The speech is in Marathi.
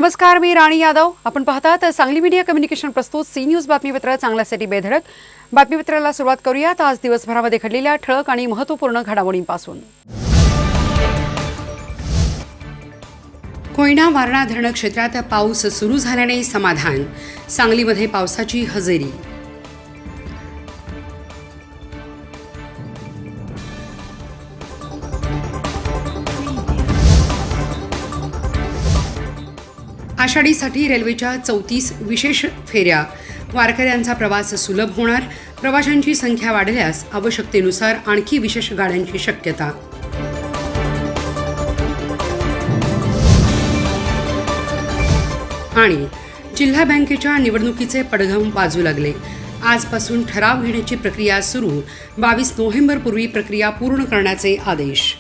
नमस्कार, मी राणी यादव. आपण पाहतात सांगली मीडिया कम्युनिकेशन प्रस्तुत सी न्यूज बातमीपत्र चांगल्यासाठी बेधडक. बातमीपत्राला सुरुवात करूयात आज दिवसभरामध्ये घडलेल्या ठळक आणि महत्त्वपूर्ण घडामोडींपासून. कोयना वारणा धरण क्षेत्रात पाऊस सुरू झाल्याने समाधान. सांगलीमध्ये पावसाची हजेरी. आषाढीसाठी रेल्वेच्या 34 विशेष फेऱ्या. वारकऱ्यांचा प्रवास सुलभ होणार. प्रवाशांची संख्या वाढल्यास आवश्यकतेनुसार आणखी विशेष गाड्यांची शक्यता. आणि जिल्हा बँकेच्या निवडणुकीचे पडघम वाजू लागले. आजपासून ठराव घेण्याची प्रक्रिया सुरू. 22 नोव्हेंबरपूर्वी प्रक्रिया पूर्ण करण्याचे आदेश.